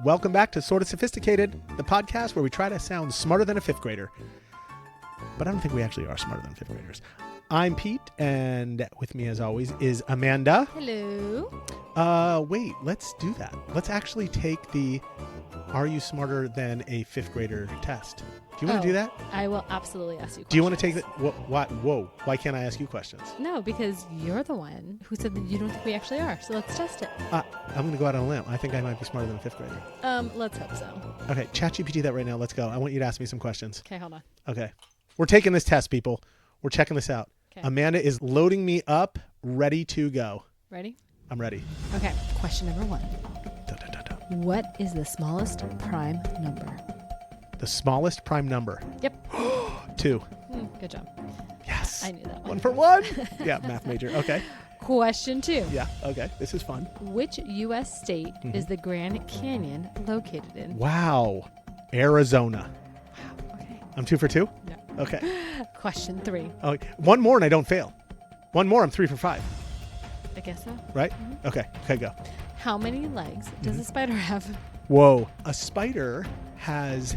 Welcome back to Sort of Sophisticated, the podcast where we try to sound smarter than a fifth grader. But I don't think we actually are smarter than fifth graders. I'm Pete, and with me as always is Amanda. Hello. Wait, let's do that. Let's actually take the Are You Smarter Than a Fifth Grader test. Do you want to do that? I will absolutely ask you questions. Do you want to take it? Whoa. Why can't I ask you questions? No, because you're the one who said that you don't think we actually are. So let's test it. I'm going to go out on a limb. I think I might be smarter than a fifth grader. Let's hope so. Okay, ChatGPT that right now. Let's go. I want you to ask me some questions. Okay, hold on. Okay. We're taking this test, people. We're checking this out. Okay. Amanda is loading me up, ready to go. Ready? I'm ready. Okay, question number 1. Dun, dun, dun, dun. What is the smallest prime number? The smallest prime number. Yep. 2. Good job. Yes. I knew that one. 1 for 1. Yeah, math major. Okay. Question 2. Yeah, okay. This is fun. Which U.S. state is the Grand Canyon located in? Wow. Arizona. Wow. Okay. I'm 2 for 2? Yeah. Okay. Question 3. Oh, 1 more and I don't fail. 1 more, I'm 3 for 5. I guess so. Right? Okay, go. How many legs does a spider have? Whoa. A spider has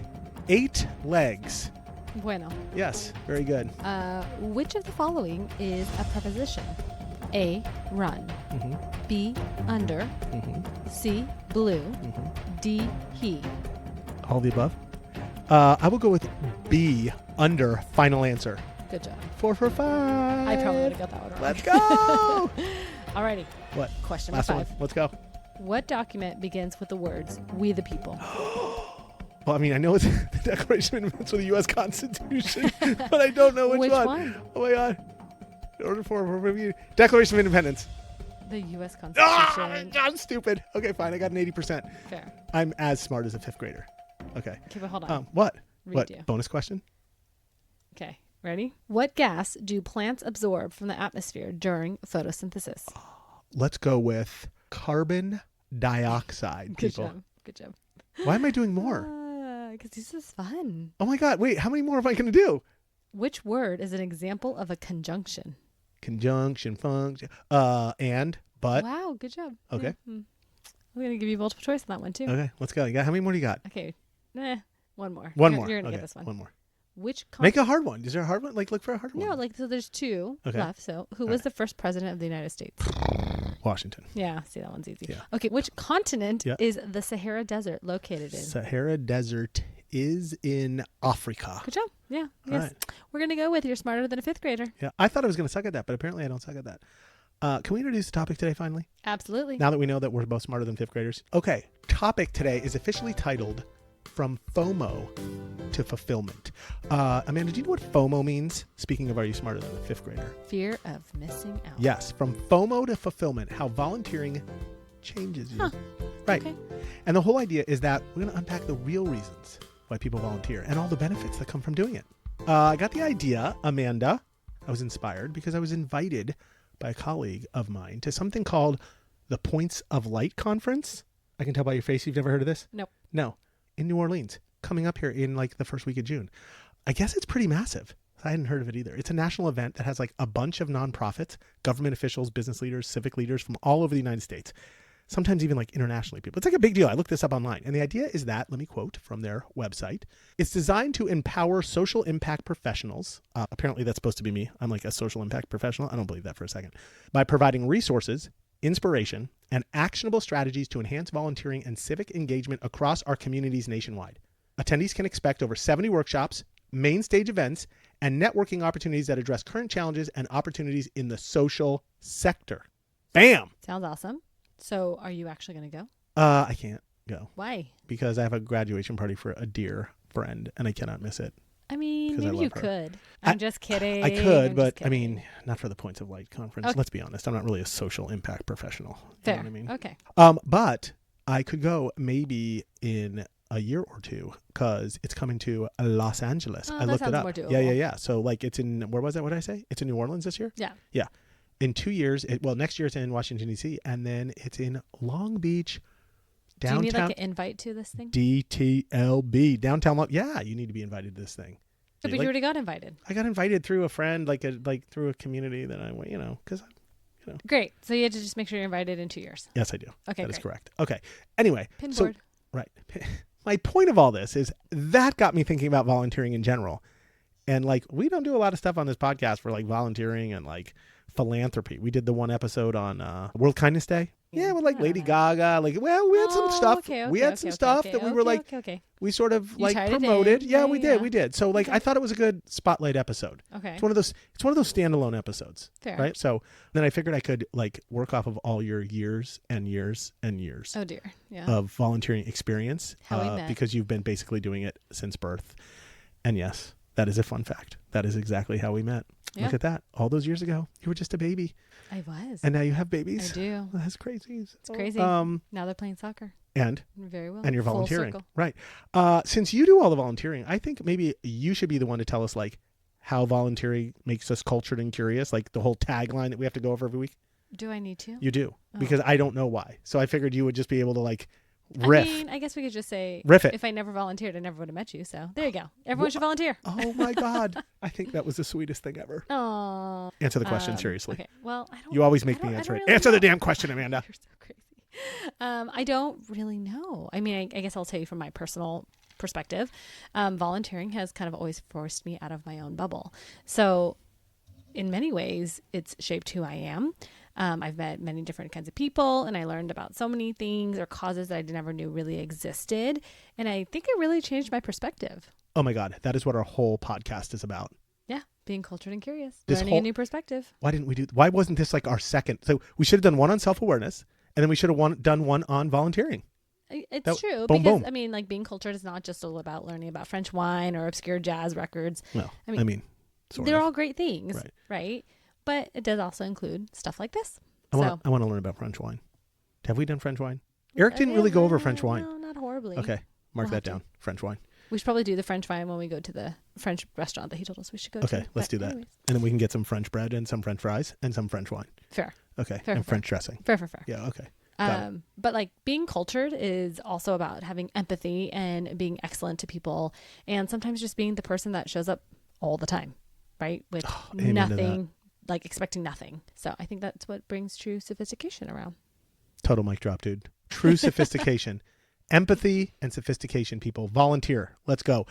8 legs. Bueno. Yes, very good. Which of the following is a preposition? A, run. B, under. C, blue. D, he. All the above? I will go with B, under, final answer. Good job. 4 for 5. I probably would have got that one wrong. Let's go. Alrighty. What? Question Last number 5. one. Let's go. What document begins with the words, we the people? Well, I mean, I know it's the Declaration of Independence for the U.S. Constitution, but I don't know which one. Oh, my God. In order for review. Declaration of Independence. The U.S. Constitution. I'm stupid. Okay, fine. I got an 80%. Fair. I'm as smart as a fifth grader. Okay. Okay, but hold on. What? Read What? you. Bonus question? Okay. Ready? What gas do plants absorb from the atmosphere during photosynthesis? Let's go with carbon dioxide, Good people. job. Good job. Why am I doing more? Because this is fun. Oh, my God. Wait, how many more am I going to do? Which word is an example of a conjunction? Conjunction, function, and, but. Wow, good job. Okay. I'm going to give you multiple choice on that one, too. Okay, let's go. How many more do you got? Okay. One more. One more. You're going to Okay, get this one. One more. Which Make a hard one. Is there a hard one? Like, look for a hard one. No, so there's 2 left. So who was the first president of the United States? Washington. Yeah, see, that one's easy. Yeah. Okay, which continent is the Sahara Desert located in? Sahara Desert is in Africa. Good job. Yeah. Yes. Right. We're going to go with you're smarter than a fifth grader. Yeah, I thought I was going to suck at that, but apparently I don't suck at that. Can we introduce the topic today finally? Absolutely. Now that we know that we're both smarter than fifth graders. Okay, topic today is officially titled From FOMO to Fulfillment. Amanda, do you know what FOMO means? Speaking of Are You Smarter Than a Fifth Grader? Fear of missing out. Yes, from FOMO to fulfillment, how volunteering changes you. Huh. Right. Okay. And the whole idea is that we're going to unpack the real reasons why people volunteer and all the benefits that come from doing it. I got the idea, Amanda. I was inspired because I was invited by a colleague of mine to something called the Points of Light Conference. I can tell by your face you've never heard of this? Nope. No. In New Orleans, coming up here in like the first week of June. I guess it's pretty massive. I hadn't heard of it either. It's a national event that has like a bunch of nonprofits, government officials, business leaders, civic leaders from all over the United States. Sometimes even like internationally people. It's like a big deal. I looked this up online. And the idea is that, let me quote from their website, it's designed to empower social impact professionals. Apparently that's supposed to be me. I'm like a social impact professional. I don't believe that for a second. By providing resources, inspiration, and actionable strategies to enhance volunteering and civic engagement across our communities nationwide. Attendees can expect over 70 workshops, main stage events, and networking opportunities that address current challenges and opportunities in the social sector. Bam! Sounds awesome. So are you actually going to go? I can't go. Why? Because I have a graduation party for a dear friend, and I cannot miss it. I mean, 'Cause I maybe you love her. could. I'm just kidding. I could, I'm but just I kidding. mean, not for the Points of Light conference. Okay. Let's be honest. I'm not really a social impact professional. You Fair. know what I mean? Okay. But I could go maybe in a year or two because it's coming to Los Angeles. Oh, I that looked it sounds up. more doable. Yeah. So like it's in, where was that? What did I say? It's in New Orleans this year? Yeah. Yeah. In 2 years, next year it's in Washington, D.C. And then it's in Long Beach, downtown. Do you need like an invite to this thing? DTLB, downtown. Yeah, you need to be invited to this thing. But you already got invited. I got invited through a friend, through a community that I went, because Great. So you had to just make sure you're invited in 2 years. yes, I do. Okay, That is great. correct. Okay. Anyway, Pinboard. so Right. My point of all this is that got me thinking about volunteering in general. And like, we don't do a lot of stuff on this podcast for like volunteering and like philanthropy. We did the one episode on World Kindness Day. Yeah, with like Lady Gaga. Like, well, we had some stuff. We had some stuff that we were like, we sort of like promoted. Yeah, we did. We did. So like, I thought it was a good spotlight episode. Okay. It's one of those standalone episodes. Fair. Right. So then I figured I could like work off of all your years and years and years. Oh dear. Yeah. Of volunteering experience. How we met. Because you've been basically doing it since birth. And yes, that is a fun fact. That is exactly how we met. Yeah. Look at that. All those years ago, you were just a baby. I was. And now you have babies. I do. That's crazy. It's crazy. Now they're playing soccer. And? Very well. And you're volunteering. Right. Since you do all the volunteering, I think maybe you should be the one to tell us like how volunteering makes us cultured and curious, like the whole tagline that we have to go over every week. Do I need to? You do. Because I don't know why. So I figured you would just be able to like riff. I mean, I guess we could just say, riff it. If I never volunteered, I never would have met you. So there you go. Everyone should volunteer. Oh my God. I think that was the sweetest thing ever. Oh. Answer the question seriously. Okay. Well, I don't. You always make me answer it. Really Answer know. the damn question, Amanda. You're so crazy. I don't really know. I mean, I guess I'll tell you from my personal perspective. Volunteering has kind of always forced me out of my own bubble. So in many ways, it's shaped who I am. I've met many different kinds of people, and I learned about so many things or causes that I never knew really existed. And I think it really changed my perspective. Oh my God. That is what our whole podcast is about. Yeah. Being cultured and curious. This Learning a new perspective. Why wasn't this like our second? So we should have done one on self-awareness, and then we should have done one on volunteering. It's true. Because, I mean, like being cultured is not just all about learning about French wine or obscure jazz records. No, I mean they're all great things, right? But it does also include stuff like this. I want to learn about French wine. Have we done French wine? Eric didn't really go over French wine. No, not horribly. Okay, mark that down. French wine. We should probably do the French wine when we go to the French restaurant that he told us we should go to. Okay, let's do that. Anyways. And then we can get some French bread and some French fries and some French wine. Fair. Okay, fair, and French dressing. Fair. Yeah, okay. But like being cultured is also about having empathy and being excellent to people, and sometimes just being the person that shows up all the time, right? With nothing, like expecting nothing. So I think that's what brings true sophistication around. Total mic drop, dude. True sophistication. Empathy and sophistication, people. Volunteer. Let's go.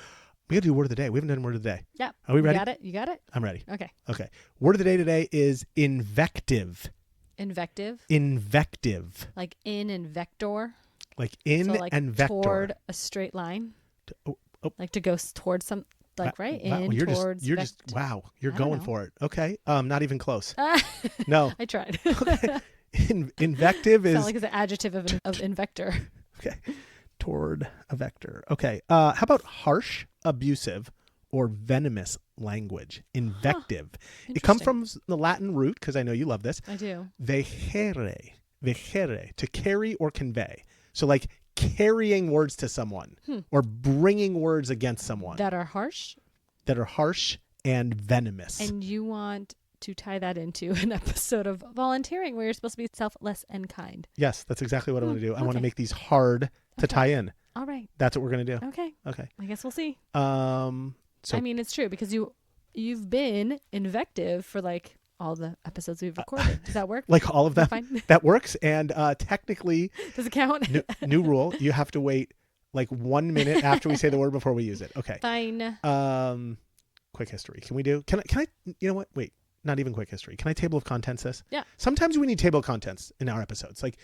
We got to do word of the day. We haven't done word of the day. Yeah. Are we ready? You got it? I'm ready. Okay. Word of the day today is invective. Invective. Like in and vector. Like in and vector. Toward a straight line. Like to go towards some, like right? Wow, you're going for it. Okay. Not even close. No. I tried. Okay. Invective is. Sound like it's an adjective of invector. Okay. Toward a vector. Okay. How about harsh, abusive, or venomous language? Invective. It comes from the Latin root, because I know you love this. I do. Vehere, to carry or convey. So like carrying words to someone or bringing words against someone. That are harsh and venomous. And you want to tie that into an episode of volunteering where you're supposed to be selfless and kind. Yes, that's exactly what I want to do. I want to make these hard to tie in. All right. That's what we're going to do. Okay. I guess we'll see. So I mean, it's true because you've been invective for like all the episodes we've recorded. Does that work? Like all of them? That works. And technically, does it count? new rule, you have to wait like 1 minute after we say the word before we use it. Okay. Fine. Quick history. Can I, you know what? Wait, not even quick history. Can I table of contents this? Yeah. Sometimes we need table of contents in our episodes. Like,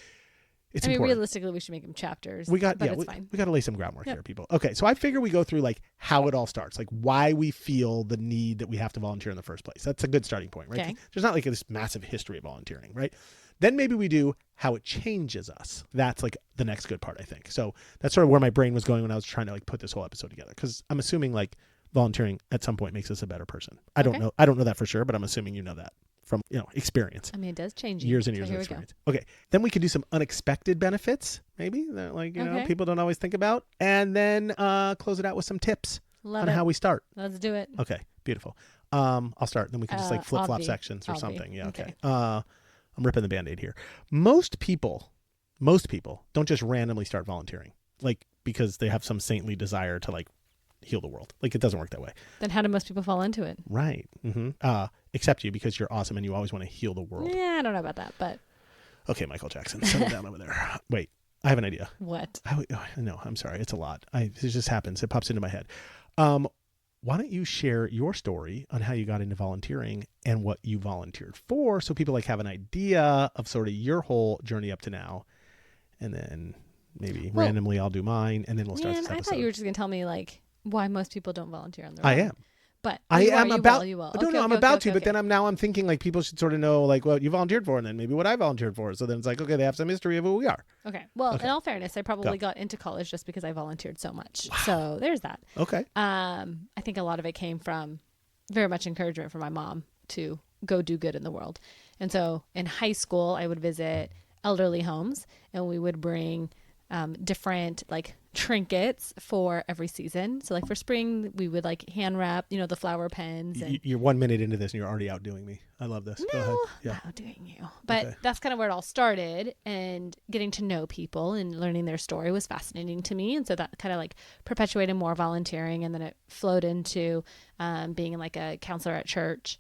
it's important. Realistically, we should make them chapters. We got to lay some groundwork here, people. Okay, so I figure we go through like how it all starts, like why we feel the need that we have to volunteer in the first place. That's a good starting point, right? Okay. There's not like this massive history of volunteering, right? Then maybe we do how it changes us. That's like the next good part, I think. So that's sort of where my brain was going when I was trying to like put this whole episode together, because I'm assuming like volunteering at some point makes us a better person. I don't know that for sure, but I'm assuming you know that from experience. I mean, it does change years and years of experience. Okay, then we could do some unexpected benefits, maybe that like people don't always think about, and then close it out with some tips on how we start. Let's do it. Okay, beautiful. I'll start. Then we can just like flip flop sections or something. Yeah. Okay. I'm ripping the Band-Aid here. Most people don't just randomly start volunteering, like because they have some saintly desire to like heal the world. Like it doesn't work that way. Then how do most people fall into it? Right. Except you, because you're awesome and you always want to heal the world. Yeah, I don't know about that, but okay, Michael Jackson, settle down over there. Wait, I have an idea. What? No, I'm sorry. It's a lot. It just happens. It pops into my head. Why don't you share your story on how you got into volunteering and what you volunteered for, so people like have an idea of sort of your whole journey up to now, and then maybe randomly I'll do mine, and then we'll start this episode. I thought you were just gonna tell me like why most people don't volunteer on their I own. am. But I am you about. will, you will. No, I'm about to. But then I'm thinking like people should sort of know like what you volunteered for, and then maybe what I volunteered for. So then it's like, okay, they have some history of who we are. Okay. Well, in all fairness, I probably got into college just because I volunteered so much. Wow. So there's that. Okay. I think a lot of it came from very much encouragement from my mom to go do good in the world. And so in high school, I would visit elderly homes, and we would bring different like trinkets for every season. So like for spring, we would like hand wrap, the flower pens. And You're 1 minute into this and you're already outdoing me. I love this. Go ahead. Yeah. Not outdoing you. But that's kind of where it all started, and getting to know people and learning their story was fascinating to me. And so that kind of like perpetuated more volunteering, and then it flowed into being like a counselor at church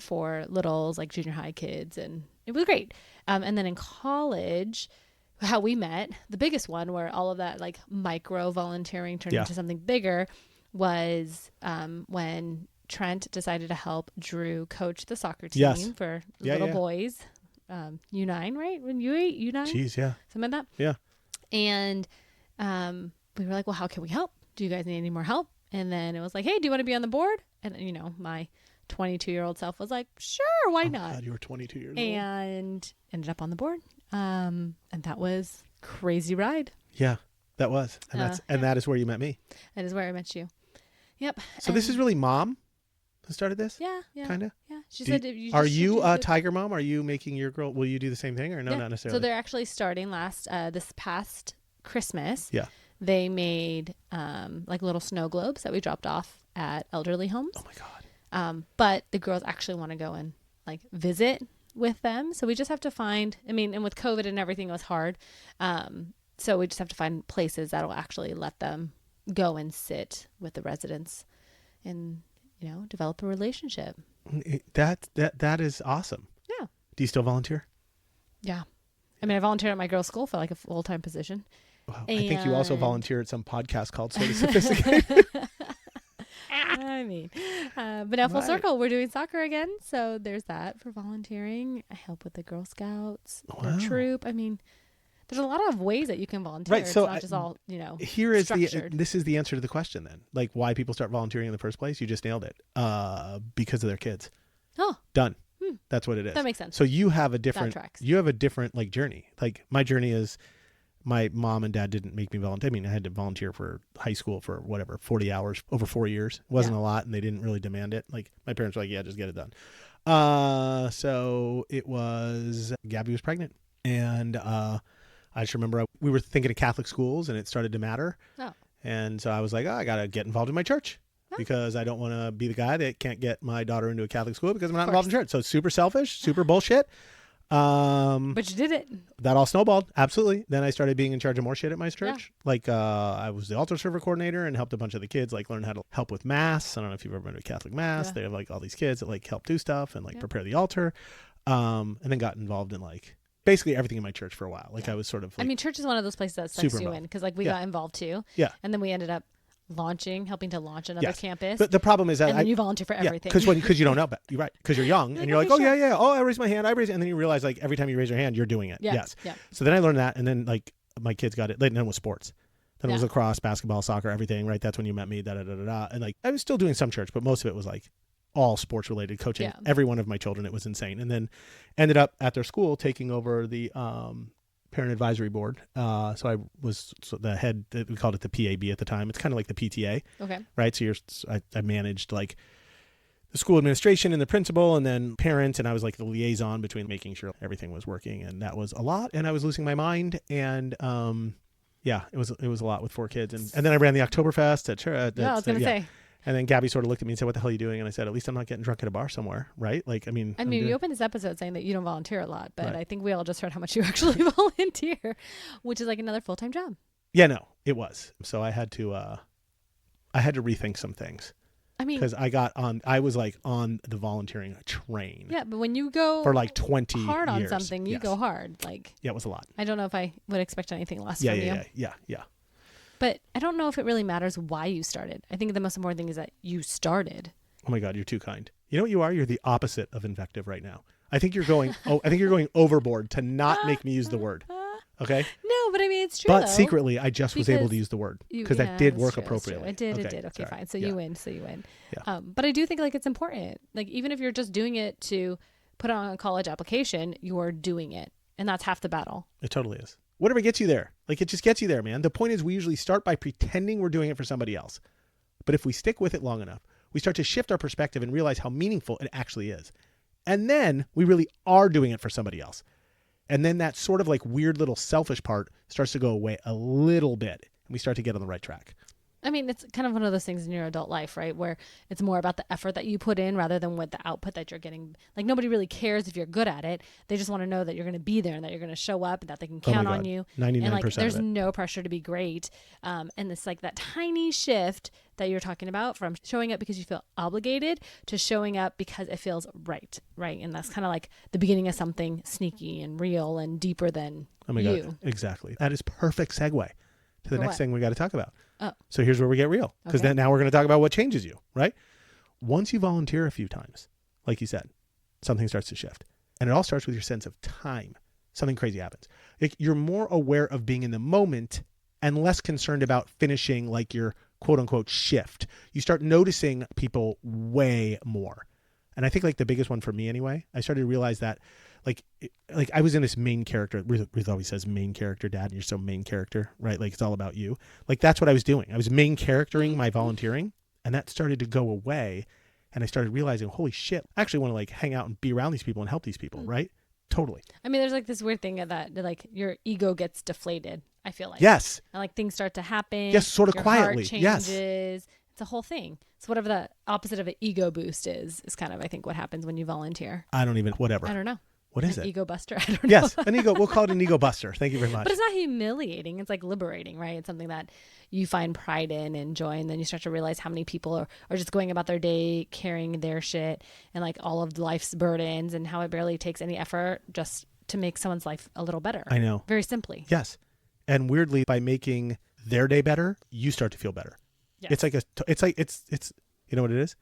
for littles, like junior high kids. And it was great. And then in college, how we met, the biggest one where all of that like micro volunteering turned into something bigger was when Trent decided to help Drew coach the soccer team for little boys. U9, right? When U8, U9? Jeez, yeah. Something like that? Yeah. And we were like, well, how can we help? Do you guys need any more help? And then it was like, hey, do you want to be on the board? And, my 22-year-old self was like, sure, why not? God, you were 22 years old. And ended up on the board. And that was crazy ride. Yeah, that was. And that is where you met me. That is where I met you. Yep. So this is really Mom who started this? Yeah. Kind of? Yeah. She said, are you a Tiger Mom? Are you making your girl, will you do the same thing or no, not necessarily? So they're actually starting this past Christmas. Yeah. They made like little snow globes that we dropped off at elderly homes. Oh my God. But the girls actually want to go and like visit with them. So we just have to find, and with COVID and everything, it was hard. So we just have to find places that'll actually let them go and sit with the residents and, develop a relationship. That is awesome. Yeah. Do you still volunteer? Yeah. I volunteered at my girls' school for like a full-time position. Wow. I think you also volunteer at some podcast called Sort of Sophisticated. But now full circle, we're doing soccer again. So there's that for volunteering. I help with the Girl Scouts, their troop. There's a lot of ways that you can volunteer. Right. So it's not just all, here is structured. This is the answer to the question then. Like why people start volunteering in the first place. You just nailed it. Because of their kids. Oh. Done. That's what it is. That makes sense. So you have a different like journey. Like my journey is, my mom and dad didn't make me volunteer. I had to volunteer for high school for 40 hours over 4 years. It wasn't a lot, and they didn't really demand it. Like my parents were like, yeah, just get it done. So it was, Gabby was pregnant, and I just remember we were thinking of Catholic schools, and it started to matter. Oh. And so I was like, I got to get involved in my church. Because I don't want to be the guy that can't get my daughter into a Catholic school because I'm not involved in church. So it's super selfish, super bullshit. But you did it. That all snowballed. Absolutely. Then I started being in charge of more shit at my church. Yeah. Like I was the altar server coordinator and helped a bunch of the kids like learn how to help with mass. I don't know if you've ever been to a Catholic mass. Yeah. They have like all these kids that like help do stuff and like prepare the altar. And then got involved in like basically everything in my church for a while. Like I was sort of like, church is one of those places that sucks you in because like we got involved too. Yeah. And then we ended up helping to launch another campus. But the problem is that and then you volunteer for everything. Because you don't know, but you're right. Because you're young and you're like, I raised my hand, and then you realize like every time you raise your hand, you're doing it. Yes. Yeah. So then I learned that, and then like my kids got it. Then it was sports. Then it was lacrosse, basketball, soccer, everything. Right. That's when you met me. And like I was still doing some church, but most of it was like all sports related coaching. Yeah. Every one of my children, it was insane. And then ended up at their school taking over the parent advisory board. So I was the head, we called it the PAB at the time. It's kind of like the PTA. Okay. Right. So I managed like the school administration and the principal and then parents. And I was like the liaison between making sure everything was working. And that was a lot. And I was losing my mind. And it was a lot with 4 kids. And then I ran the Oktoberfest at church. I was going to say. And then Gabby sort of looked at me and said, what the hell are you doing? And I said, at least I'm not getting drunk at a bar somewhere, right? Like, you opened this episode saying that you don't volunteer a lot, but I think we all just heard how much you actually volunteer, which is like another full-time job. Yeah, no, it was. So I had to rethink some things. I mean, because I was like on the volunteering train. Yeah, but when you go for like 20 hard on years. something, you Yes. go hard. Like, Yeah, it was a lot. I don't know if I would expect anything less Yeah, from you. yeah. But I don't know if it really matters why you started. I think the most important thing is that you started. Oh my God, you're too kind. You know what you are? You're the opposite of invective right now. I think you're going overboard to not make me use the word. Okay? No, but I mean, it's true. But though. secretly, I just was able Because to use the word You- because yeah, that did that's work true, that's true. appropriately. It did. Okay, sorry. fine. So Yeah. you win. So you win. Yeah. But I do think like it's important. Like even if you're just doing it to put on a college application, you're doing it, and that's half the battle. It totally is. Whatever gets you there. Like it just gets you there, man. The point is we usually start by pretending we're doing it for somebody else. But if we stick with it long enough, we start to shift our perspective and realize how meaningful it actually is. And then we really are doing it for somebody else. And then that sort of like weird little selfish part starts to go away a little bit. And we start to get on the right track. I mean, it's kind of one of those things in your adult life, right? Where it's more about the effort that you put in rather than what the output that you're getting. Like nobody really cares if you're good at it. They just want to know that you're going to be there and that you're going to show up and that they can count on you. 99% And like, there's of it. no pressure to be great. And it's like that tiny shift that you're talking about from showing up because you feel obligated to showing up because it feels right. Right. And that's kind of like the beginning of something sneaky and real and deeper than Oh my you. God. Exactly. That is perfect segue to the For next what? thing we got to talk about. Oh. So here's where we get real. Because Okay. then now we're going to talk about what changes you, right? Once you volunteer a few times, like you said, something starts to shift. And it all starts with your sense of time. Something crazy happens. Like you're more aware of being in the moment and less concerned about finishing like your quote unquote shift. You start noticing people way more. And I think like the biggest one for me anyway, I started to realize that like I was in this main character. Ruth always says main character, Dad, and you're so main character, right? Like it's all about you. Like that's what I was doing. I was main charactering my volunteering, and that started to go away. And I started realizing, holy shit, I actually want to like hang out and be around these people and help these people, right? Totally. I mean, there's like this weird thing that like your ego gets deflated, I feel like. Yes. And like things start to happen. Yes, sort of your quietly. Heart Yes. changes. It's a whole thing. So whatever the opposite of an ego boost is kind of, I think, what happens when you volunteer. I don't even, whatever. I don't know. What is An it? ego buster. I don't know. Yes, an ego. We'll call it an ego buster. Thank you very much. But it's not humiliating. It's like liberating, right? It's something that you find pride in and joy. And then you start to realize how many people are just going about their day carrying their shit and like all of life's burdens and how it barely takes any effort just to make someone's life a little better. I know. Very simply. Yes. And weirdly, by making their day better, you start to feel better. Yes. It's you know what it is?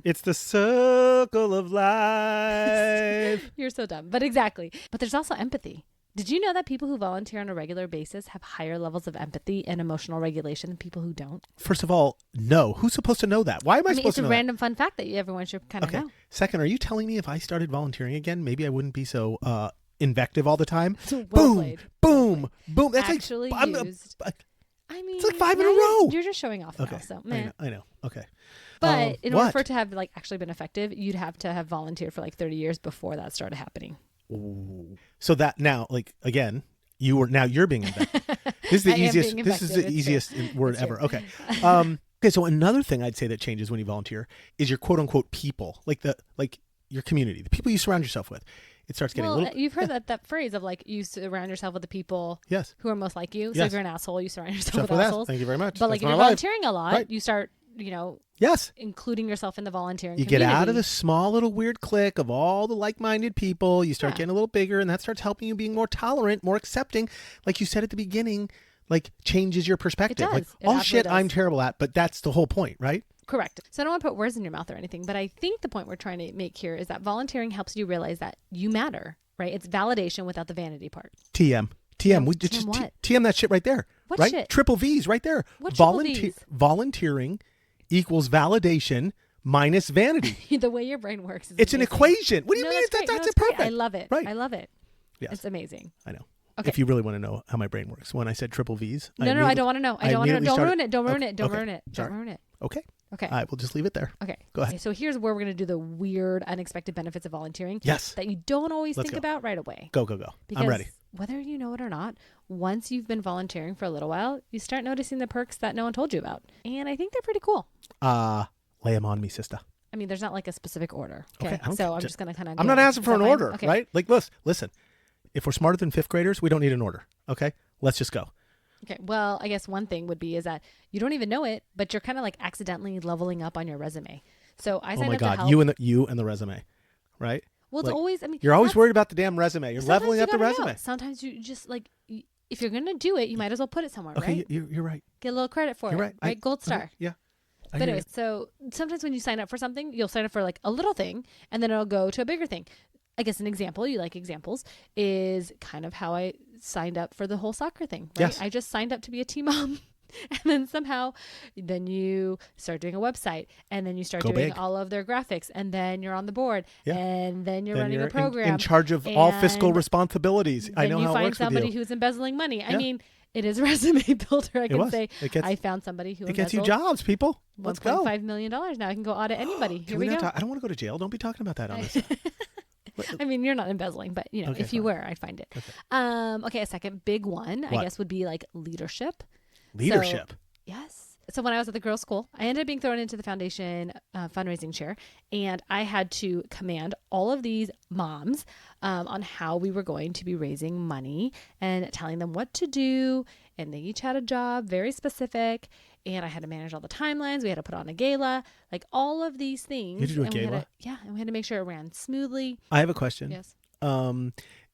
It's the circle of life. You're so dumb. But exactly. But there's also empathy. Did you know that people who volunteer on a regular basis have higher levels of empathy and emotional regulation than people who don't? First of all, no. Who's supposed to know that? Why am I I mean, supposed it's to a know random fun fact that everyone should kind of that? Okay. know. Second, are you telling me if I started volunteering again, maybe I wouldn't be so invective all the time? Well boom, played. boom, boom. That's Actually like used. I mean, it's like 5 in a now row. You're just showing off Okay. now. So, man. I know. Okay. But in order what? for it to have like actually been effective, you'd have to have volunteered for like 30 years before that started happening. Ooh. So that now, like again, you're being invective. This is I the am easiest. being This is the invective, it's easiest word It's ever. true. Okay. Okay. So another thing I'd say that changes when you volunteer is your quote unquote people, like your community, the people you surround yourself with. It starts getting Well, a little. you've heard that phrase of like you surround yourself with the people Yes. who are most like you. So Yes. if you're an asshole, you surround yourself Except with for that. assholes. Thank you very much. But like That's if my you're life. volunteering a lot, Right. you start, Yes. including yourself in the volunteering You community. get out of the small little weird clique of all the like-minded people. You start Yeah. getting a little bigger, and that starts helping you being more tolerant, more accepting. Like you said at the beginning, like changes your perspective. Like does. It all absolutely shit I'm does. terrible at, but that's the whole point, right? Correct. So I don't want to put words in your mouth or anything, but I think the point we're trying to make here is that volunteering helps you realize that you matter, right? It's validation without the vanity part. TM. We TM just what? TM that shit right there. What right? shit? Triple V's right there. What triple Vs? Volunteering equals validation minus vanity. The way your brain works is It's an amazing. equation. What do you No, mean? that's great. That's No, it's great. perfect. I love it. Right. I love it. Yes. It's amazing. I know. Okay. If you really want to know how my brain works, when I said triple V's, No, I don't want to know. I don't want to know. Don't ruin it. Don't ruin Okay, it. Don't okay, ruin it. Don't sorry. ruin it. Okay. Okay. I will just leave it there. Okay. Go ahead. Okay, so here's where we're going to do the weird, unexpected benefits of volunteering. Yes. That you don't always Let's think go. about right away. Go. Because I'm ready. whether you know it or not, once you've been volunteering for a little while, you start noticing the perks that no one told you about. And I think they're pretty cool. Lay them on me, sister. I mean, there's not like a specific order. Okay. I don't so care. I'm just going to kind of. I'm not asking for an order, okay. right? Like, listen, if we're smarter than fifth graders, we don't need an order. Okay. Let's just go. Okay. Well, I guess one thing would be is that you don't even know it, but you're kind of like accidentally leveling up on your resume. So I Oh signed my up to God. help. You and the resume, right? Well, it's Like, always, I mean, you're always that's, worried about the damn resume. You're sometimes leveling you up the gotta know. resume. Sometimes you just like, if you're going to do it, you might as well put it somewhere, Okay, right? you're right. Get a little credit for You're it, right. Gold okay, star. yeah. I But hear anyway, you. so sometimes when you sign up for something, you'll sign up for like a little thing and then it'll go to a bigger thing. I guess an example, you like examples, is kind of how I signed up for the whole soccer thing, right? Yes. I just signed up to be a team mom. And then somehow, then you start doing a website, and then you start Go doing big. all of their graphics, and then you're on the board, Yeah. and then you're Then running you're a program. in charge of all fiscal and responsibilities. I then know you how it find works with somebody you. who's embezzling money. I Yeah. mean, it is resume builder. I It can was. say It gets, I found somebody who it gets you embezzled jobs, people. Let's go. $1.5 million. Now I can go audit anybody. Can Here we we not go. talk? I don't want to go to jail. Don't be talking about that on this. I mean, you're not embezzling, but Okay, if you fine. were, I'd find it. Okay. Okay, a second big one, I What? guess, would be like leadership. Leadership. Yes. So when I was at the girls' school, I ended up being thrown into the foundation fundraising chair, and I had to command all of these moms on how we were going to be raising money and telling them what to do. And they each had a job, very specific. And I had to manage all the timelines. We had to put on a gala, like all of these things. You had to do a and we had gala? and we had to make sure it ran smoothly. I have a question. Yes.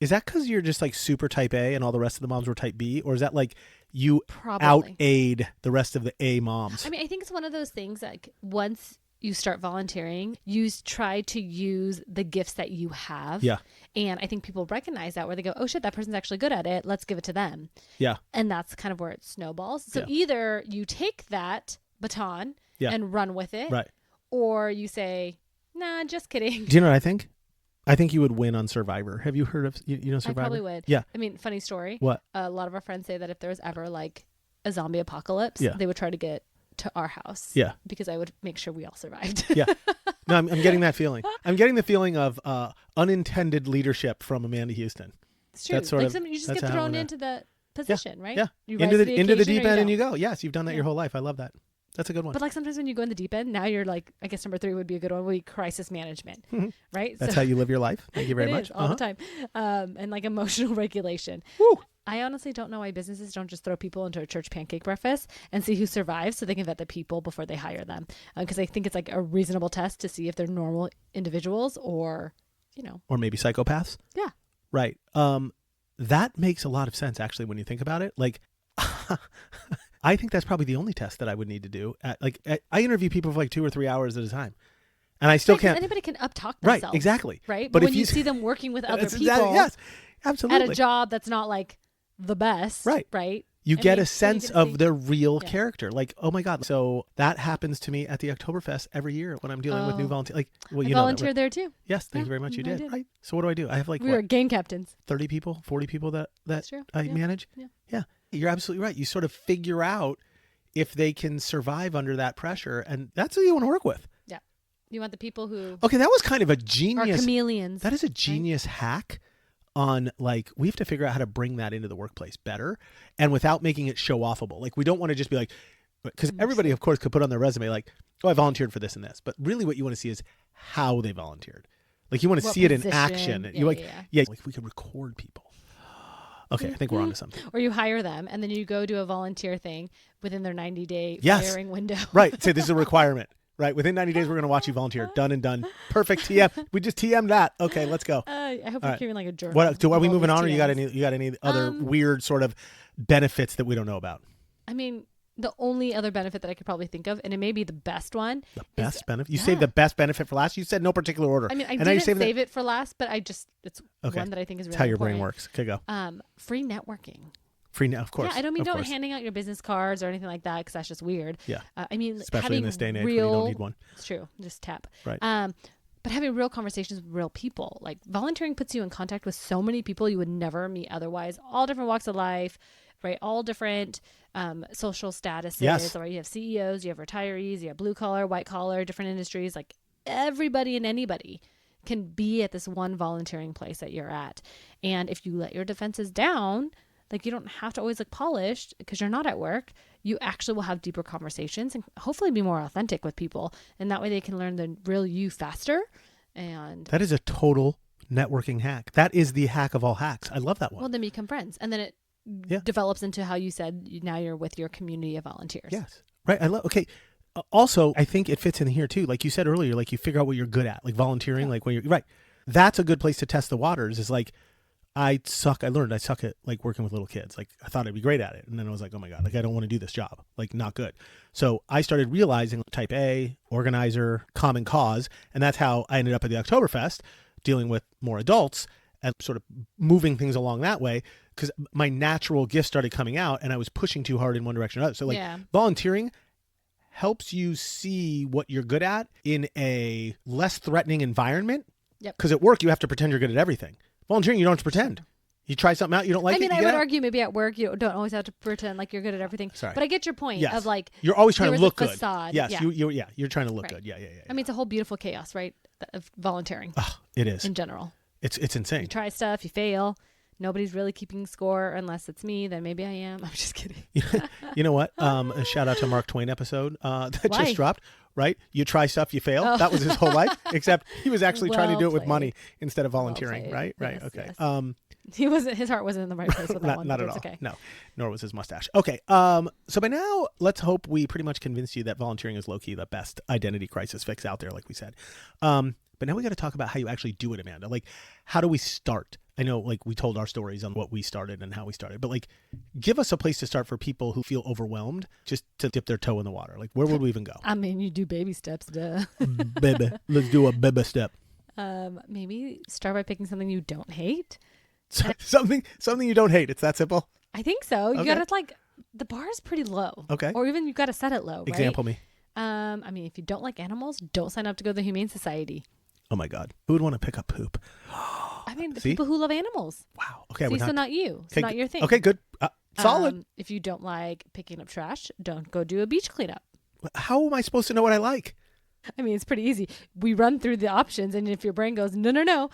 Is that because you're just like super type A and all the rest of the moms were type B, or is that like you Probably. out-aid the rest of the A moms? I mean, I think it's one of those things like once you start volunteering, you try to use the gifts that you have. Yeah. And I think people recognize that where they go, oh shit, that person's actually good at it. Let's give it to them. Yeah. And that's kind of where it snowballs. So Yeah. either you take that baton Yeah. and run with it, Right. or you say, nah, just kidding. Do you know what I think? I think you would win on Survivor. Have you heard of you know I Survivor? probably would. Yeah. I mean, funny story. What? A lot of our friends say that if there was ever like a zombie apocalypse, Yeah. they would try to get to our house. Yeah. Because I would make sure we all survived. Yeah. No, I'm getting that feeling. I'm getting the feeling of unintended leadership from Amanda Houston. It's true. That's sort of- you just that's get how I'm thrown gonna- into the position, right? Yeah. You Into rise the to into the occasion deep or end and you don't. go. Yes, you've done that your Yeah. whole life. I love that. That's a good one. But like sometimes when you go in the deep end, now you're like, I guess number 3 would be a good one. Would be crisis management, right? That's how you live your life. Thank you very it much. is all the time, and like emotional regulation. Woo. I honestly don't know why businesses don't just throw people into a church pancake breakfast and see who survives, so they can vet the people before they hire them. Because I think it's like a reasonable test to see if they're normal individuals or, Or maybe psychopaths. Yeah. Right. That makes a lot of sense actually when you think about it. Like I think that's probably the only test that I would need to do. I interview people for like 2 or 3 hours at a time. And I still Yeah, 'cause can't. anybody can uptalk Right, themselves. exactly. Right. But But if when you you see them working with other That's people yes, at absolutely. a job that's not like the best. Right. Right. You I get mean, a so you sense get to of see- their real Yeah. character. Like, oh my God. So that happens to me at the Oktoberfest every year when I'm dealing with new Oh. volunteers. Like, well, I you know that, volunteered right? there too. Yes, thank Yeah, you very much. You I did. did. Right. So what do? I have like We were gang captains. 30 people, 40 people that That's true. I Yeah. manage? Yeah. You're absolutely right. You sort of figure out if they can survive under that pressure, and that's who you want to work with. You want the people who Okay, that was kind of a are genius. chameleons. That is a genius hack on like we have to figure out how to bring that into the workplace better and without making it show offable. Like we don't want to just be like because everybody of course could put on their resume like, oh, I volunteered for this and this, but really what you want to see is how they volunteered. Like you want to What see it in position. action. Yeah, You like yeah. like we could record people. Okay, I think we're onto something. Or you hire them and then you go do a volunteer thing within their 90-day Yes. firing window. Right. Say this is a requirement. Right. Within 90 days, we're going to watch you volunteer. Done and done. Perfect. TM. We just TM that. Okay, let's go. I hope All you're right. hearing like a journal. What are we of all moving these on, or you TMs. got any other weird sort of benefits that we don't know about? I mean, the only other benefit that I could probably think of, and it may be the best one. The best benefit. You yeah. saved the best benefit for last. You said no particular order. I mean, I and now you're didn't saving save it for last, but it's Okay. one that I think is really That's how your important. brain works. Okay, go. Free networking. Free now, of course. Yeah, I don't mean of don't course. handing out your business cards or anything like that because that's just weird. Yeah. I mean, Especially having in this day and age real, when you don't need one. It's true. Just tap. Right. But having real conversations with real people, like volunteering puts you in contact with so many people you would never meet otherwise, all different walks of life, right? All different social statuses. Yes. Right? You have CEOs, you have retirees, you have blue collar, white collar, different industries. Like everybody and anybody can be at this one volunteering place that you're at. And if you let your defenses down, like you don't have to always look polished because you're not at work. You actually will have deeper conversations and hopefully be more authentic with people. And that way they can learn the real you faster. And That is a total networking hack. That is the hack of all hacks. I love that one. well, then become friends. And then develops into how you said now you're with your community of volunteers. Yes. Right. Okay. Also, I think it fits in here too. Like you said earlier, like you figure out what you're good at, like volunteering, like when you're right. That's a good place to test the waters is like, I learned I suck at like working with little kids. Like I thought I'd be great at it. And then I was like, oh my God, like I don't want to do this job. Like not good. So I started realizing type A, organizer, common cause. And that's how I ended up at the Oktoberfest dealing with more adults and sort of moving things along that way. Because my natural gift started coming out and I was pushing too hard in one direction or another. So like volunteering helps you see what you're good at in a less threatening environment. Yep. Because at work, you have to pretend you're good at everything. Volunteering, you don't have to pretend. You try something out, you don't like it. I would argue maybe at work, you don't always have to pretend like you're good at everything. Sorry. But I get your point of like. You're always trying to look good. Facade. Yes, you're trying to look good. Yeah. I mean, it's a whole beautiful chaos, right? Of volunteering. Oh, it is. In general. It's insane. You try stuff, you fail. Nobody's really keeping score unless it's me. Then maybe I am. I'm just kidding. You know what? A shout out to Mark Twain episode that just dropped. Right? You try stuff, you fail. That was his whole life. Except he was actually trying to do it with money instead of volunteering. Right? Right. Yes, okay. Yes. He wasn't. His heart wasn't in the right place with that one. Not at all. Okay. No. Nor was his mustache. Okay. So by now, let's hope we pretty much convinced you that volunteering is low key the best identity crisis fix out there, like we said. But now we got to talk about how you actually do it, Amanda. Like, how do we start? I know, like, we told our stories on what we started and how we started, but like, give us a place to start for people who feel overwhelmed just to dip their toe in the water. Like, where would we even go? I mean, you do baby steps, duh. Baby. Let's do a baby step. Maybe start by picking something you don't hate. Something you don't hate. It's that simple? I think so. You gotta the bar is pretty low. Okay. Or even you gotta set it low, right? Example me. I mean, if you don't like animals, don't sign up to go to the Humane Society. Oh my God. Who would want to pick up poop? I mean, the people who love animals. Wow. Okay. So not you. It's not your thing. Okay, good. Solid. If you don't like picking up trash, don't go do a beach cleanup. How am I supposed to know what I like? I mean, it's pretty easy. We run through the options, and if your brain goes, no,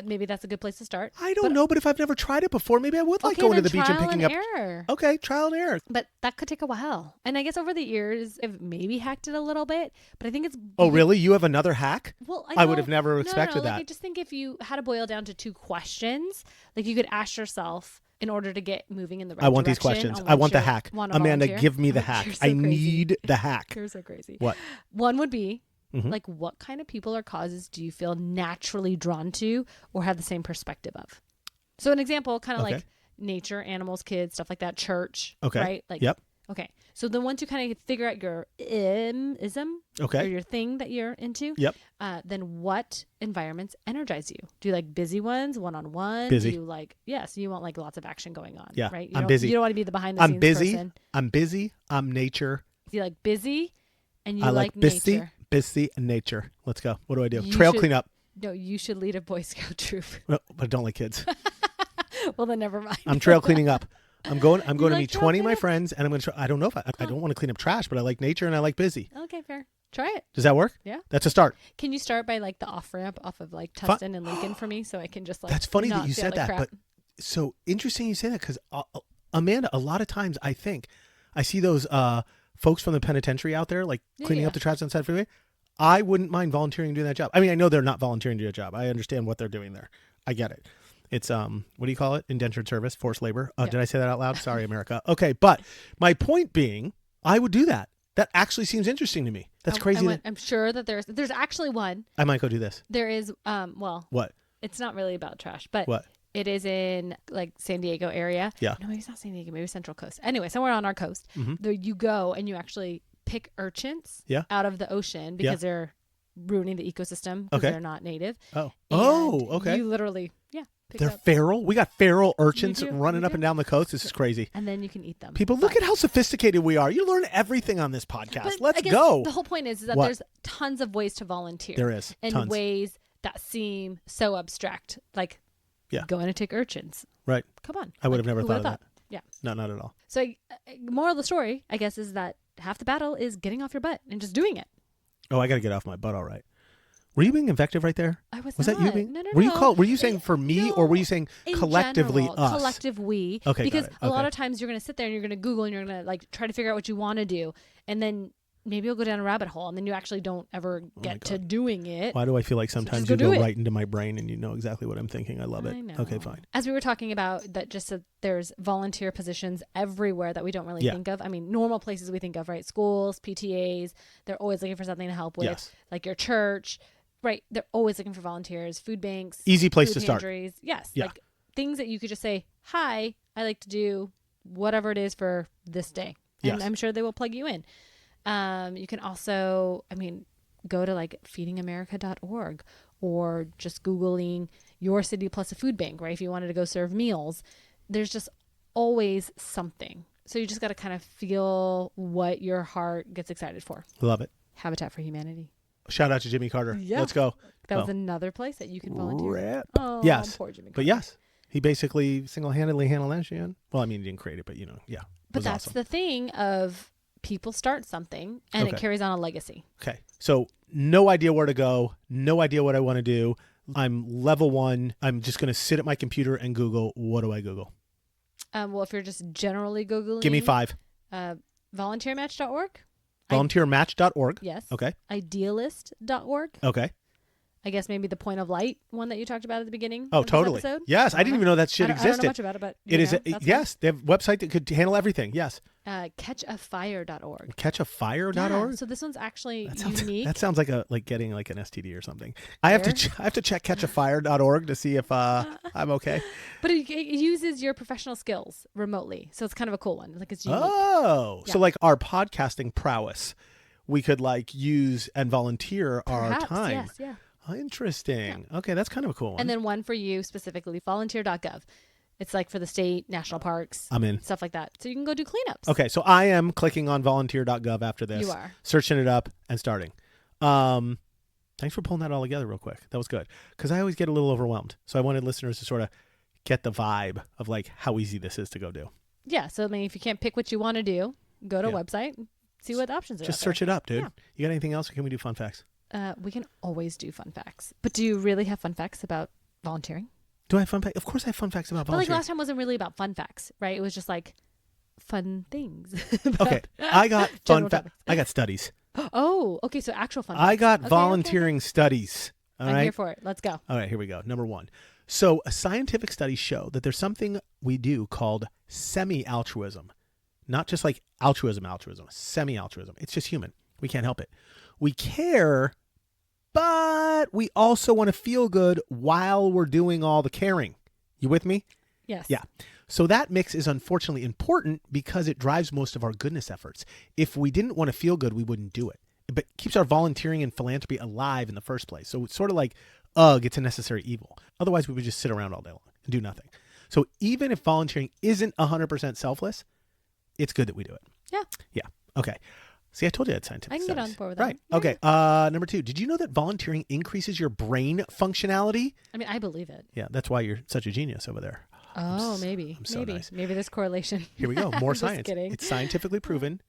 maybe that's a good place to start. I don't know, but if I've never tried it before, maybe I would like going to the beach and picking up. Error. Okay, trial and error. But that could take a while. And I guess over the years, I've maybe hacked it a little bit, but I think it's... Oh, really? You have another hack? Well, I would have never expected that. Like, I just think if you had to boil down to 2 questions, like you could ask yourself in order to get moving in the right direction. I want these questions. I want the hack. Amanda, give me the hack. I need the hack. You're so crazy. What? One would be, like, what kind of people or causes do you feel naturally drawn to or have the same perspective of? So an example, kind of like nature, animals, kids, stuff like that, church, right? Like, yep. Okay. So then once you kind of figure out your ism, or your thing that you're into, then what environments energize you? Do you like busy ones, one-on-one? Busy. Do you like, so you want like lots of action going on, right? I'm busy. You don't want to be the behind the scenes person. I'm busy. I'm nature. You like busy and you like nature. Busy and nature. Let's go. What do I do? Trail cleanup. No, you should lead a Boy Scout troop. No, but I don't like kids. Well, then never mind. I'm trail cleaning up. I'm going to meet 20 of my friends, and I'm going to try. I don't know if I don't want to clean up trash, but I like nature and I like busy. Okay, fair. Try it. Does that work? Yeah. That's a start. Can you start by like the off ramp off of like Tustin and Lincoln for me, so I can just like. That's funny that you said that, but so interesting you say that because Amanda, a lot of times I think I see those folks from the penitentiary out there like cleaning up the trash on the side of the freeway. I wouldn't mind volunteering to do that job. I mean, I know they're not volunteering to do a job. I understand what they're doing there. I get it. It's what do you call it? Indentured service, forced labor. Did I say that out loud? Sorry, America. Okay, but my point being, I would do that. That actually seems interesting to me. That's crazy. I'm sure that there's actually one. I might go do this. There is well. What? It's not really about trash, but what? It is in like San Diego area. Yeah. No, maybe it's not San Diego. Maybe Central Coast. Anyway, somewhere on our coast. There you go and you actually pick urchins out of the ocean because they're ruining the ecosystem because they're not native. Oh. And Okay. You literally they're feral. We got feral urchins running up and down the coast. This is crazy. And then you can eat them. People, look at how sophisticated we are. You learn everything on this podcast. But Let's go. The whole point is that there's tons of ways to volunteer. There is. In ways that seem so abstract. Like going to take urchins. Right. Come on. I would have never thought of that. Yeah. No, not at all. So moral of the story, I guess, is that half the battle is getting off your butt and just doing it. Oh, I got to get off my butt. All right. Were you being invective right there? I was not. that you being? No. Were you saying for me or were you saying collectively us? Collective we. Okay. Because a lot of times you're going to sit there and you're going to Google and you're going to like try to figure out what you want to do. And then maybe you'll go down a rabbit hole and then you actually don't ever get to doing it. Why do I feel like sometimes you go right into my brain and you know exactly what I'm thinking? I love it. I know. Okay, fine. As we were talking about that, just that there's volunteer positions everywhere that we don't really think of. I mean, normal places we think of, right? Schools, PTAs, they're always looking for something to help with. Yes. Like your church, right? They're always looking for volunteers. Food banks. Easy place food to start. pantries. Yes. Yeah. Like things that you could just say, hi, I like to do whatever it is for this day. And Yes. I'm sure they will plug you in. You can also, go to like feedingamerica.org or just Googling your city plus a food bank, right? If you wanted to go serve meals, there's just always something. So you just got to kind of feel what your heart gets excited for. Love it. Habitat for Humanity. Shout out to Jimmy Carter. Yeah. Let's go. That was another place that you could volunteer. Rip. Oh, Yes. poor Jimmy Carter. But yes, he basically single-handedly handled that shit. Well, I mean, he didn't create it, but yeah. But that's awesome. the thing of people start something and it carries on a legacy. Okay. So no idea where to go. No idea what I want to do. I'm level 1. I'm just going to sit at my computer and Google. What do I Google? Well, if you're just generally Googling. Give me 5. Volunteermatch.org. Volunteermatch.org. Yes. Okay. Idealist.org. Okay. I guess maybe the Point of Light one that you talked about at the beginning. Oh, of this totally. episode. Yes. I didn't even know that shit existed. I don't know much about it, but It is. that's Yes. They have a website that could handle everything. Yes. Catchafire.org. Catchafire.org. Yeah, so this one's actually unique. That sounds like getting like an STD or something. I have to check catchafire.org to see if I'm okay. But it uses your professional skills remotely, so it's kind of a cool one. Like it's unique. Oh, Yeah. so like our podcasting prowess, we could like use and volunteer Perhaps, our time. Yes, yeah. Oh, interesting. Yeah. Okay, that's kind of a cool one. And then one for you specifically, volunteer.gov. It's like for the state, national parks. I'm in. Stuff like that. So you can go do cleanups. Okay, so I am clicking on volunteer.gov after this. You are. Searching it up and starting. Thanks for pulling that all together real quick. That was good. Because I always get a little overwhelmed. So I wanted listeners to sort of get the vibe of like how easy this is to go do. Yeah. So if you can't pick what you want to do, go to a website and see what options are. Just search it up, dude. Yeah. You got anything else or can we do fun facts? We can always do fun facts. But do you really have fun facts about volunteering? Do I have fun facts? Of course I have fun facts about volunteering. But like last time wasn't really about fun facts, right? It was just like fun things. Okay. I got fun facts. topics. I got studies. Oh, okay. So actual fun facts. I got Okay, volunteering studies. All I'm right. here for it. Let's go. All right, here we go. Number 1. So scientific studies show that there's something we do called semi-altruism. Not just like altruism, semi-altruism. It's just human. We can't help it. We care, but we also want to feel good while we're doing all the caring. You with me? Yes. Yeah. So that mix is unfortunately important because it drives most of our goodness efforts. If we didn't want to feel good, we wouldn't do it. But it keeps our volunteering and philanthropy alive in the first place. So it's sort of like, it's a necessary evil. Otherwise, we would just sit around all day long and do nothing. So even if volunteering isn't 100% selfless, it's good that we do it. Yeah. Yeah. Okay. See, I told you I had scientific I can studies. get on board with that. Right. Yeah. Okay. Number 2, did you know that volunteering increases your brain functionality? I believe it. Yeah, that's why you're such a genius over there. Oh, maybe. I'm so maybe. nice. Maybe there's correlation. Here we go. More Just science. kidding. It's scientifically proven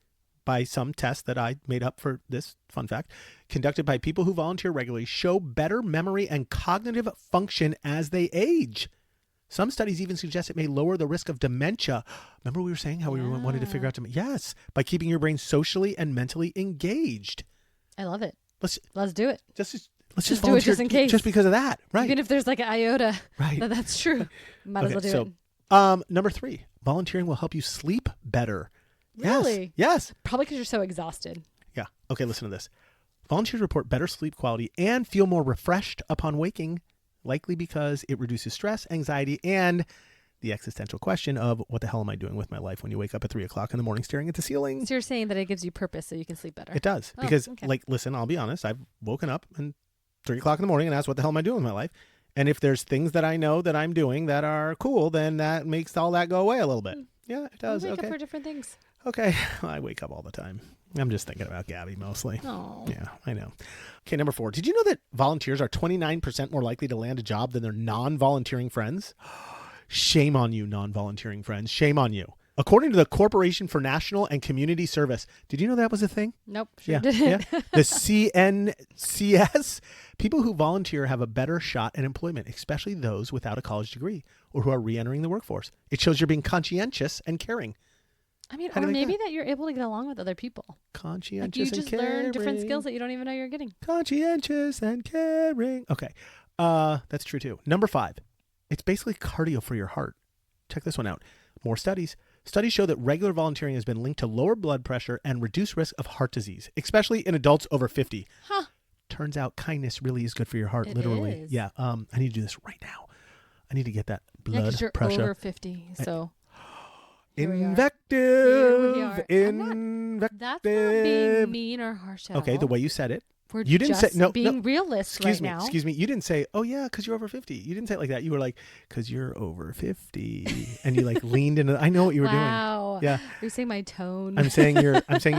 by some tests that I made up for this fun fact, conducted by people who volunteer regularly, show better memory and cognitive function as they age. Some studies even suggest it may lower the risk of dementia. Remember we were saying how we wanted to figure out dementia? Yes, by keeping your brain socially and mentally engaged. I love it. Let's do it. let's just do it volunteer just in case. just because of that, right? Even if there's like an iota Right. that's true. Might as well do it. Number 3, volunteering will help you sleep better. Really? Yes. Probably because you're so exhausted. Yeah. Okay, listen to this. Volunteers report better sleep quality and feel more refreshed upon waking, likely because it reduces stress, anxiety, and the existential question of what the hell am I doing with my life when you wake up at 3 o'clock in the morning staring at the ceiling? So you're saying that it gives you purpose so you can sleep better. It does. Oh, Because, okay. listen, I'll be honest. I've woken up at 3 o'clock in the morning and asked what the hell am I doing with my life? And if there's things that I know that I'm doing that are cool, then that makes all that go away a little bit. Yeah, it does. You wake Okay. up for different things. Okay. I wake up all the time. I'm just thinking about Gabby mostly. Oh. Yeah, I know. Okay, number 4. Did you know that volunteers are 29% more likely to land a job than their non-volunteering friends? Shame on you, non-volunteering friends. Shame on you. According to the Corporation for National and Community Service, did you know that was a thing? Nope. Yeah, Didn't. yeah. The CNCS, people who volunteer have a better shot at employment, especially those without a college degree or who are re-entering the workforce. It shows you're being conscientious and caring. I mean, How do or you like maybe that you're able to get along with other people. Like Conscientious you and just learn different caring. skills that you don't even know you're getting. Conscientious and caring. Okay. That's true too. Number 5. It's basically cardio for your heart. Check this one out. More studies. Studies show that regular volunteering has been linked to lower blood pressure and reduced risk of heart disease, especially in adults over 50. Huh. Turns out kindness really is good for your heart, It literally. is. Yeah. I need to do this right now. I need to get that Yeah, blood because you're pressure. over 50. So here we are. Invective. Here we are. Invective. That's not being mean or harsh at all. Okay, the way you said it. We're You didn't say just no. being no. realists Excuse right me. now. Excuse me. You didn't say, "Oh yeah, because you're over 50." You didn't say it like that. You were like, "Because you're over 50," and you like leaned into. I know what you were doing. Wow. Yeah. You're saying my tone. I'm saying you're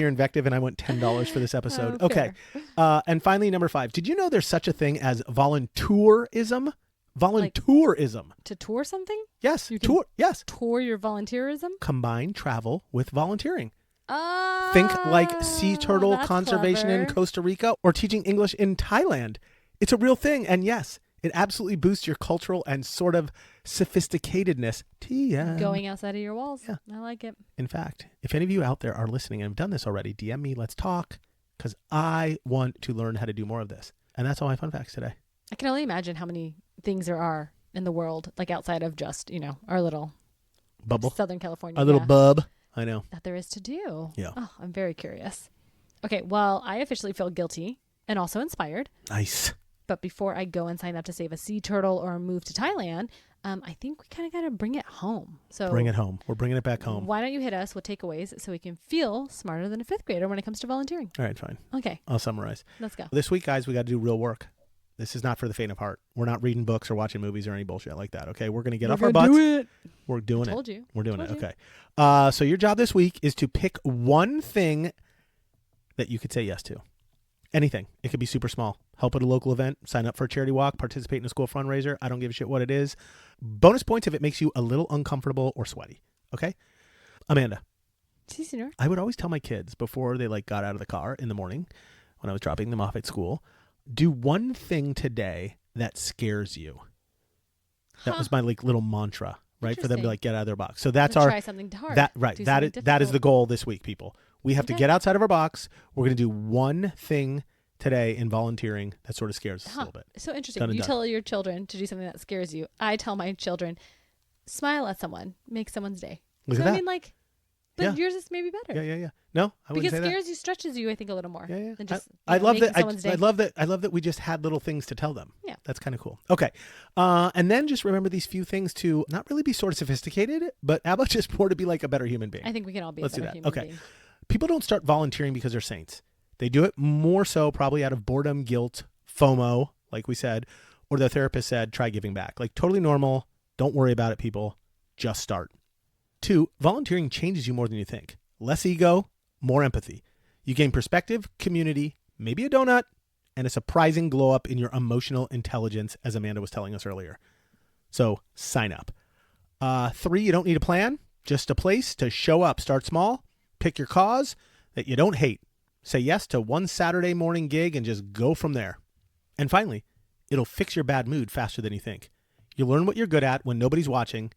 invective, and I want $10 for this episode. Oh, Okay. fair. And finally, number 5. Did you know there's such a thing as volunteerism? Volunteerism. To tour something? Yes. You can- Tour. Yes. Tour your volunteerism? Combine travel with volunteering. Oh. Think like sea turtle that's conservation in clever. Costa Rica or teaching English in Thailand. It's a real thing. And yes, it absolutely boosts your cultural and sort of sophisticatedness. TM. Going outside of your walls. Yeah. I like it. In fact, if any of you out there are listening and have done this already, DM me, let's talk, because I want to learn how to do more of this. And that's all my fun facts today. I can only imagine how many things there are in the world, like outside of just, our little Bubble. Southern California. A little yeah, bub. I know. that there is to do. Yeah. Oh, I'm very curious. Okay, well, I officially feel guilty and also inspired. Nice. But before I go and sign up to save a sea turtle or move to Thailand, I think we kind of got to bring it home. So Bring it home. We're bringing it back home. Why don't you hit us with takeaways so we can feel smarter than a 5th grader when it comes to volunteering? All right, fine. Okay, I'll summarize. let's go. This week, guys, we got to do real work. This is not for the faint of heart. We're not reading books or watching movies or any bullshit like that, okay? We're going to get off our butts. We're doing it. Told you. We're doing it. Told you. Okay. So your job this week is to pick one thing that you could say yes to. Anything. It could be super small. Help at a local event, sign up for a charity walk, participate in a school fundraiser. I don't give a shit what it is. Bonus points if it makes you a little uncomfortable or sweaty. Okay? Amanda, See, Senior. I would always tell my kids before they got out of the car in the morning when I was dropping them off at school, do one thing today that scares you. That was my little mantra, right? For them to Interesting. get out of their box. So that's Try something hard. that Do that something is the difficult. goal this week, people. We have to Okay. get outside of our box. We're going to do one thing today in volunteering that sort of scares us a little bit. So interesting. Done and You done. tell your children to do something that scares you. I tell my children, smile at someone, make someone's day. Look so at that. I mean, but Yeah. yours is maybe better. Yeah. No, I wouldn't Because say that. scares you, stretches you, I think, a little more. Yeah. Than just, I love making that. someone's day. I love that we just had little things to tell them. Yeah. That's kind of cool. Okay. And then just remember these few things to not really be sort of sophisticated, but how about just more to be like a better human being? I think we can all be Let's a do better that. human Okay. being. People don't start volunteering because they're saints. They do it more so probably out of boredom, guilt, FOMO, like we said, or their therapist said, try giving back. Like totally normal. Don't worry about it, people. Just start. 2, volunteering changes you more than you think. Less ego, more empathy. You gain perspective, community, maybe a donut, and a surprising glow up in your emotional intelligence, as Amanda was telling us earlier. So sign up. 3, you don't need a plan, just a place to show up. Start small, pick your cause that you don't hate. Say yes to one Saturday morning gig and just go from there. And finally, it'll fix your bad mood faster than you think. You'll learn what you're good at when nobody's watching,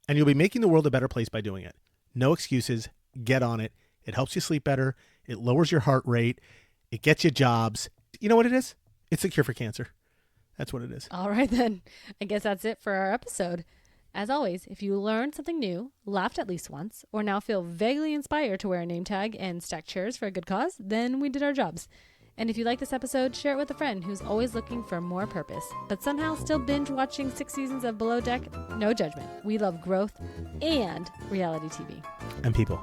and you'll be making the world a better place by doing it. No excuses. Get on it. It helps you sleep better. It lowers your heart rate. It gets you jobs. You know what it is? It's the cure for cancer. That's what it is. All right, then. I guess that's it for our episode. As always, if you learned something new, laughed at least once, or now feel vaguely inspired to wear a name tag and stack chairs for a good cause, then we did our jobs. And if you like this episode, share it with a friend who's always looking for more purpose, but somehow still binge watching 6 seasons of Below Deck. No judgment. We love growth and reality TV. And people,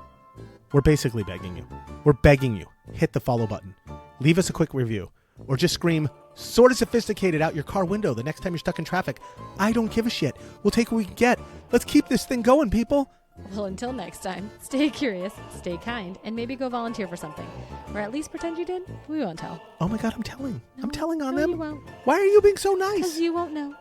we're basically begging you. We're begging you. Hit the follow button. Leave us a quick review. Or just scream, sort of sophisticated out your car window the next time you're stuck in traffic. I don't give a shit. We'll take what we can get. Let's keep this thing going, people. Well, until next time, stay curious, stay kind, and maybe go volunteer for something. Or at least pretend you did. We won't tell. Oh my God, I'm telling. I'm No, telling on no, them. you won't. Why are you being so nice? Because you won't know.